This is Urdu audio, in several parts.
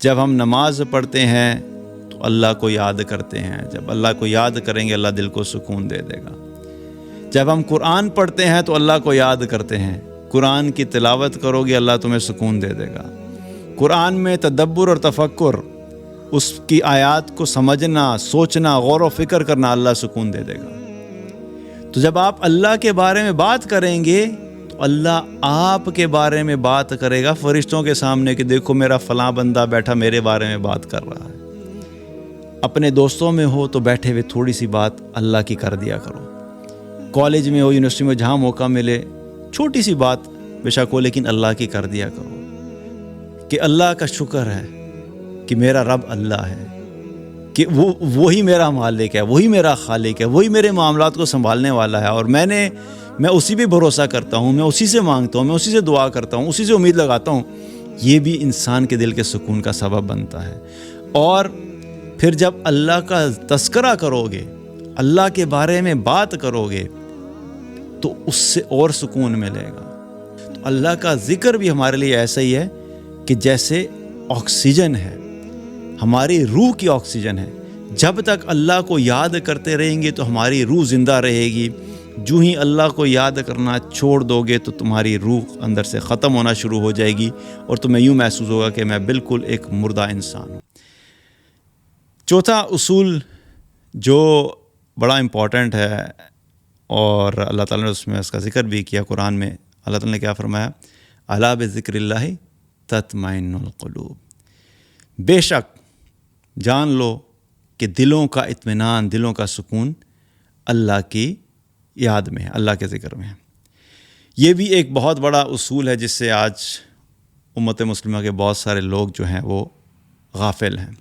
جب ہم نماز پڑھتے ہیں تو اللہ کو یاد کرتے ہیں. جب اللہ کو یاد کریں گے اللہ دل کو سکون دے دے گا. جب ہم قرآن پڑھتے ہیں تو اللہ کو یاد کرتے ہیں. قرآن کی تلاوت کرو گے اللہ تمہیں سکون دے دے گا. قرآن میں تدبر اور تفکر، اس کی آیات کو سمجھنا، سوچنا، غور و فکر کرنا، اللہ سکون دے دے گا. تو جب آپ اللہ کے بارے میں بات کریں گے تو اللہ آپ کے بارے میں بات کرے گا فرشتوں کے سامنے کہ دیکھو میرا فلاں بندہ بیٹھا میرے بارے میں بات کر رہا ہے. اپنے دوستوں میں ہو تو بیٹھے ہوئے تھوڑی سی بات اللہ کی کر دیا کرو. کالج میں ہو، یونیورسٹی میں، جہاں موقع ملے چھوٹی سی بات بے شک ہو لیکن اللہ کی کر دیا کرو کہ اللہ کا شکر ہے کہ میرا رب اللہ ہے، کہ وہی میرا مالک ہے، وہی میرا خالق ہے، وہی میرے معاملات کو سنبھالنے والا ہے، اور میں اسی پہ بھروسہ کرتا ہوں، میں اسی سے مانگتا ہوں، میں اسی سے دعا کرتا ہوں، اسی سے امید لگاتا ہوں. یہ بھی انسان کے دل کے سکون کا سبب بنتا ہے. اور پھر جب اللہ کا تذکرہ کرو گے، اللہ کے بارے میں بات کرو گے تو اس سے اور سکون ملے گا. تو اللہ کا ذکر بھی ہمارے لیے ایسا ہی ہے کہ جیسے آکسیجن ہے، ہماری روح کی آکسیجن ہے. جب تک اللہ کو یاد کرتے رہیں گے تو ہماری روح زندہ رہے گی. جو ہی اللہ کو یاد کرنا چھوڑ دو گے تو تمہاری روح اندر سے ختم ہونا شروع ہو جائے گی اور تمہیں یوں محسوس ہوگا کہ میں بالکل ایک مردہ انسان ہوں. چوتھا اصول جو بڑا امپورٹنٹ ہے اور اللہ تعالیٰ نے اس میں اس کا ذکر بھی کیا قرآن میں. اللہ تعالیٰ نے کیا فرمایا؟ الا بذکر اللہ تطمئن القلوب. بے شک جان لو کہ دلوں کا اطمینان، دلوں کا سکون اللہ کی یاد میں ہے، اللہ کے ذکر میں ہے. یہ بھی ایک بہت بڑا اصول ہے جس سے آج امت مسلمہ کے بہت سارے لوگ جو ہیں وہ غافل ہیں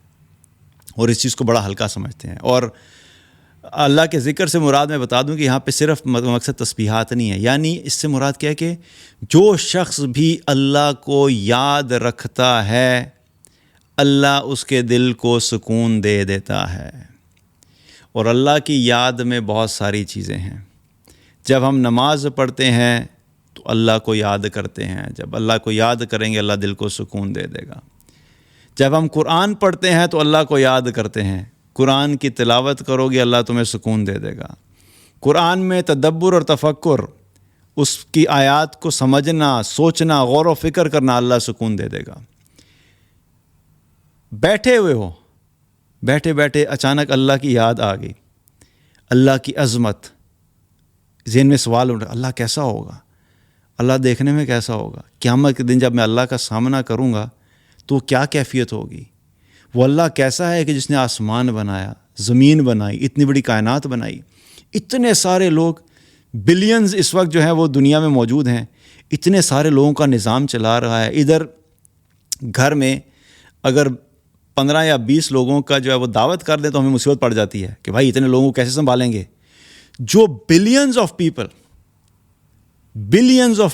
اور اس چیز کو بڑا ہلکا سمجھتے ہیں. اور اللہ کے ذکر سے مراد میں بتا دوں کہ یہاں پہ صرف مقصد تسبیحات نہیں ہے، یعنی اس سے مراد کیا ہے کہ جو شخص بھی اللہ کو یاد رکھتا ہے اللہ اس کے دل کو سکون دے دیتا ہے. اور اللہ کی یاد میں بہت ساری چیزیں ہیں. جب ہم نماز پڑھتے ہیں تو اللہ کو یاد کرتے ہیں. جب اللہ کو یاد کریں گے اللہ دل کو سکون دے دے گا. جب ہم قرآن پڑھتے ہیں تو اللہ کو یاد کرتے ہیں. قرآن کی تلاوت کرو گے اللہ تمہیں سکون دے دے گا. قرآن میں تدبر اور تفکر، اس کی آیات کو سمجھنا، سوچنا، غور و فکر کرنا، اللہ سکون دے دے گا. بیٹھے ہوئے ہو، بیٹھے بیٹھے اچانک اللہ کی یاد آ گئی، اللہ کی عظمت، ذہن میں سوال اٹھا اللہ کیسا ہوگا، اللہ دیکھنے میں کیسا ہوگا، قیامت کے دن جب میں اللہ کا سامنا کروں گا تو کیا کیفیت ہوگی. وہ اللہ کیسا ہے کہ جس نے آسمان بنایا، زمین بنائی، اتنی بڑی کائنات بنائی. اتنے سارے لوگ، بلینز اس وقت جو ہیں وہ دنیا میں موجود ہیں، اتنے سارے لوگوں کا نظام چلا رہا ہے. ادھر گھر میں اگر 15 یا 20 لوگوں کا جو ہے وہ دعوت کر دیں تو ہمیں مصیبت پڑ جاتی ہے کہ بھائی اتنے لوگوں کو کیسے سنبھالیں گے. جو billions of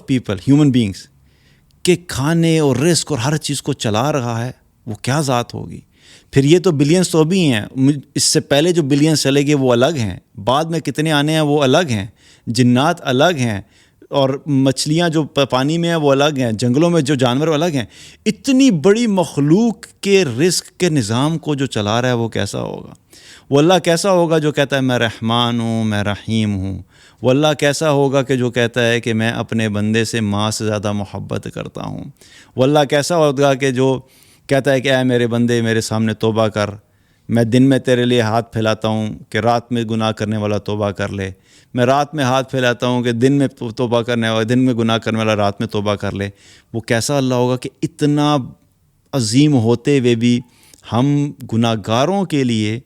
people human beings کے کھانے اور رزق اور ہر چیز کو چلا رہا ہے وہ کیا ذات ہوگی. پھر یہ تو بلینز تو ابھی ہیں، اس سے پہلے جو بلینز چلے گئے وہ الگ ہیں، بعد میں کتنے آنے ہیں وہ الگ ہیں، جنات الگ ہیں، اور مچھلیاں جو پانی میں ہیں وہ الگ ہیں، جنگلوں میں جو جانور الگ ہیں. اتنی بڑی مخلوق کے رزق کے نظام کو جو چلا رہا ہے وہ کیسا ہوگا. وہ اللہ کیسا ہوگا جو کہتا ہے میں رحمان ہوں، میں رحیم ہوں. وہ اللہ کیسا ہوگا کہ جو کہتا ہے کہ میں اپنے بندے سے ماں سے زیادہ محبت کرتا ہوں. وہ اللہ کیسا ہوگا کہ جو کہتا ہے کہ اے میرے بندے میرے سامنے توبہ کر، میں دن میں تیرے لیے ہاتھ پھیلاتا ہوں کہ رات میں گناہ کرنے والا توبہ کر لے، میں رات میں ہاتھ پھیلاتا ہوں کہ دن میں توبہ کرنے والا، دن میں گناہ کرنے والا رات میں توبہ کر لے. وہ کیسا اللہ ہوگا کہ اتنا عظیم ہوتے ہوئے بھی ہم گناہ گاروں کے لیے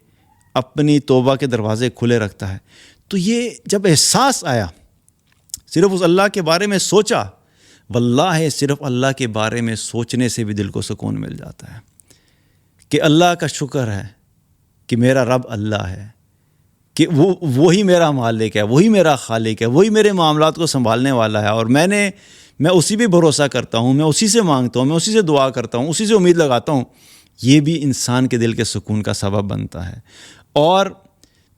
اپنی توبہ کے دروازے کھلے رکھتا ہے. تو یہ جب احساس آیا، صرف اس اللہ کے بارے میں سوچا، واللہ صرف اللہ کے بارے میں سوچنے سے بھی دل کو سکون مل جاتا ہے کہ اللہ کا شکر ہے کہ میرا رب اللہ ہے، کہ وہی میرا مالک ہے، وہی میرا خالق ہے، وہی میرے معاملات کو سنبھالنے والا ہے، اور میں اسی پہ بھروسہ کرتا ہوں، میں اسی سے مانگتا ہوں، میں اسی سے دعا کرتا ہوں، اسی سے امید لگاتا ہوں. یہ بھی انسان کے دل کے سکون کا سبب بنتا ہے. اور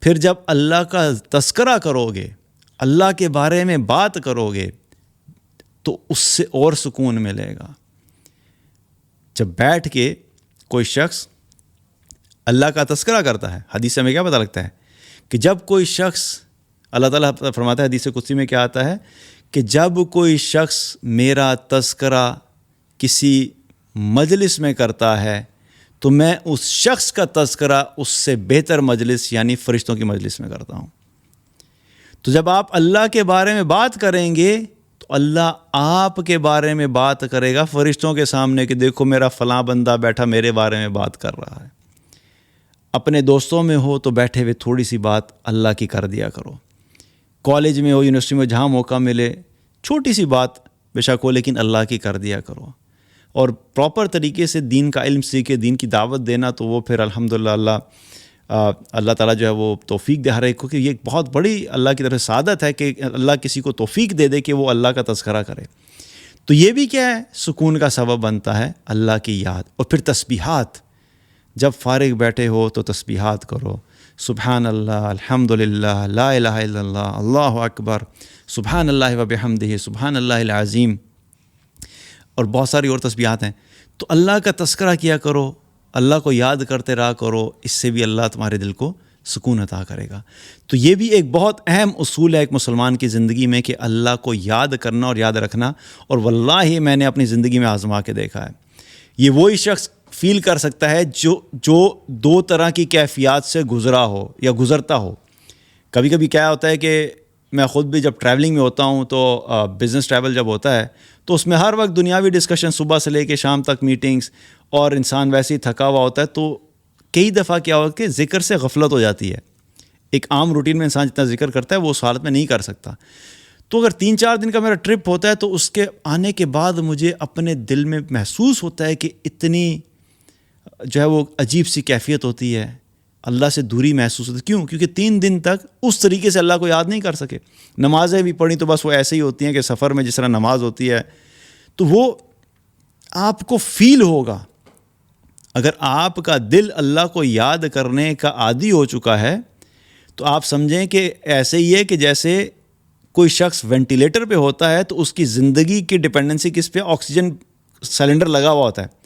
پھر جب اللہ کا تذکرہ کرو گے، اللہ کے بارے میں بات کرو گے تو اس سے اور سکون ملے گا. جب بیٹھ کے کوئی شخص اللہ کا تذکرہ کرتا ہے، حدیث سے ہمیں کیا پتہ لگتا ہے کہ جب کوئی شخص، اللہ تعالیٰ فرماتا ہے حدیث قدسی میں کیا آتا ہے کہ جب کوئی شخص میرا تذکرہ کسی مجلس میں کرتا ہے تو میں اس شخص کا تذکرہ اس سے بہتر مجلس یعنی فرشتوں کی مجلس میں کرتا ہوں۔ تو جب آپ اللہ کے بارے میں بات کریں گے تو اللہ آپ کے بارے میں بات کرے گا فرشتوں کے سامنے کہ دیکھو میرا فلاں بندہ بیٹھا میرے بارے میں بات کر رہا ہے۔ اپنے دوستوں میں ہو تو بیٹھے ہوئے تھوڑی سی بات اللہ کی کر دیا کرو، کالج میں ہو، یونیورسٹی میں، جہاں موقع ملے چھوٹی ی بات بے شک ہو لیکن اللہ کی کر دیا کرو، اور پراپر طریقے سے دین کا علم سیکھے، دین کی دعوت دینا، تو وہ پھر الحمدللہ اللہ تعالیٰ جو ہے وہ توفیق دے ہر ایک کو، کہ یہ ایک بہت بڑی اللہ کی طرف سعادت ہے کہ اللہ کسی کو توفیق دے دے کہ وہ اللہ کا تذکرہ کرے۔ تو یہ بھی کیا ہے، سکون کا سبب بنتا ہے اللہ کی یاد۔ اور پھر تسبیحات، جب فارغ بیٹھے ہو تو تسبیحات کرو، سبحان اللہ، الحمدللہ، لا الہ الا اللہ، اللہ اکبر، سبحان اللہ و بحمدہ، سبحان اللہ العظیم، اور بہت ساری اور تسبیحات ہیں۔ تو اللہ کا تذکرہ کیا کرو، اللہ کو یاد کرتے رہا کرو، اس سے بھی اللہ تمہارے دل کو سکون عطا کرے گا۔ تو یہ بھی ایک بہت اہم اصول ہے ایک مسلمان کی زندگی میں کہ اللہ کو یاد کرنا اور یاد رکھنا، اور واللہ میں نے اپنی زندگی میں آزما کے دیکھا ہے۔ یہ وہی شخص فیل کر سکتا ہے جو دو طرح کی کیفیات سے گزرا ہو یا گزرتا ہو۔ کبھی کبھی کیا ہوتا ہے کہ میں خود بھی جب ٹریولنگ میں ہوتا ہوں تو بزنس ٹریول جب ہوتا ہے تو اس میں ہر وقت دنیاوی ڈسکشن، صبح سے لے کے شام تک میٹنگز، اور انسان ویسے ہی تھکا ہوا ہوتا ہے، تو کئی دفعہ کیا ہوتا ہے کہ ذکر سے غفلت ہو جاتی ہے۔ ایک عام روٹین میں انسان جتنا ذکر کرتا ہے وہ اس حالت میں نہیں کر سکتا۔ تو اگر 3-4 دن کا میرا ٹرپ ہوتا ہے تو اس کے آنے کے بعد مجھے اپنے دل میں محسوس ہوتا ہے کہ اتنی جو ہے وہ عجیب سی کیفیت ہوتی ہے، اللہ سے دوری محسوس ہوتی ہے۔ کیوں؟ کیونکہ 3 دن تک اس طریقے سے اللہ کو یاد نہیں کر سکے۔ نمازیں بھی پڑھیں تو بس وہ ایسے ہی ہوتی ہیں کہ سفر میں جس طرح نماز ہوتی ہے، تو وہ آپ کو فیل ہوگا۔ اگر آپ کا دل اللہ کو یاد کرنے کا عادی ہو چکا ہے تو آپ سمجھیں کہ ایسے ہی ہے کہ جیسے کوئی شخص وینٹیلیٹر پہ ہوتا ہے تو اس کی زندگی کی ڈپینڈنسی کس پہ؟ آکسیجن سلنڈر لگا ہوا ہوتا ہے۔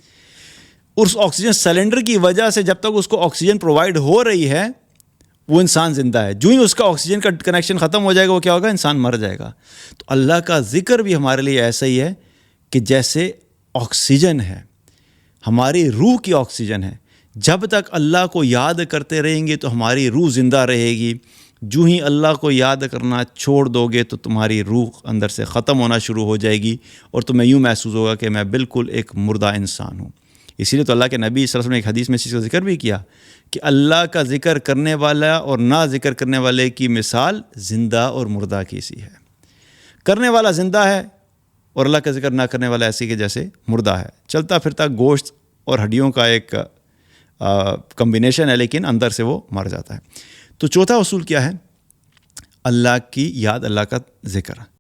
اس آکسیجن سلنڈر کی وجہ سے جب تک اس کو آکسیجن پرووائڈ ہو رہی ہے وہ انسان زندہ ہے۔ جو ہی اس کا آکسیجن کا کنیکشن ختم ہو جائے گا وہ کیا ہوگا؟ انسان مر جائے گا۔ تو اللہ کا ذکر بھی ہمارے لیے ایسا ہی ہے کہ جیسے آکسیجن ہے، ہماری روح کی آکسیجن ہے۔ جب تک اللہ کو یاد کرتے رہیں گے تو ہماری روح زندہ رہے گی۔ جو ہی اللہ کو یاد کرنا چھوڑ دو گے تو تمہاری روح اندر سے ختم ہونا شروع ہو جائے گی، اور تمہیں یوں محسوس ہوگا کہ میں بالکل ایک مردہ انسان ہوں۔ اسی لیے تو اللہ کے نبی صلی اللہ علیہ وسلم نے ایک حدیث میں اس کا ذکر بھی کیا کہ اللہ کا ذکر کرنے والا اور نہ ذکر کرنے والے کی مثال زندہ اور مردہ کی سی ہے۔ کرنے والا زندہ ہے اور اللہ کا ذکر نہ کرنے والا ایسی کہ جیسے مردہ ہے، چلتا پھرتا گوشت اور ہڈیوں کا ایک کمبینیشن ہے، لیکن اندر سے وہ مر جاتا ہے۔ تو چوتھا اصول کیا ہے؟ اللہ کی یاد، اللہ کا ذکر۔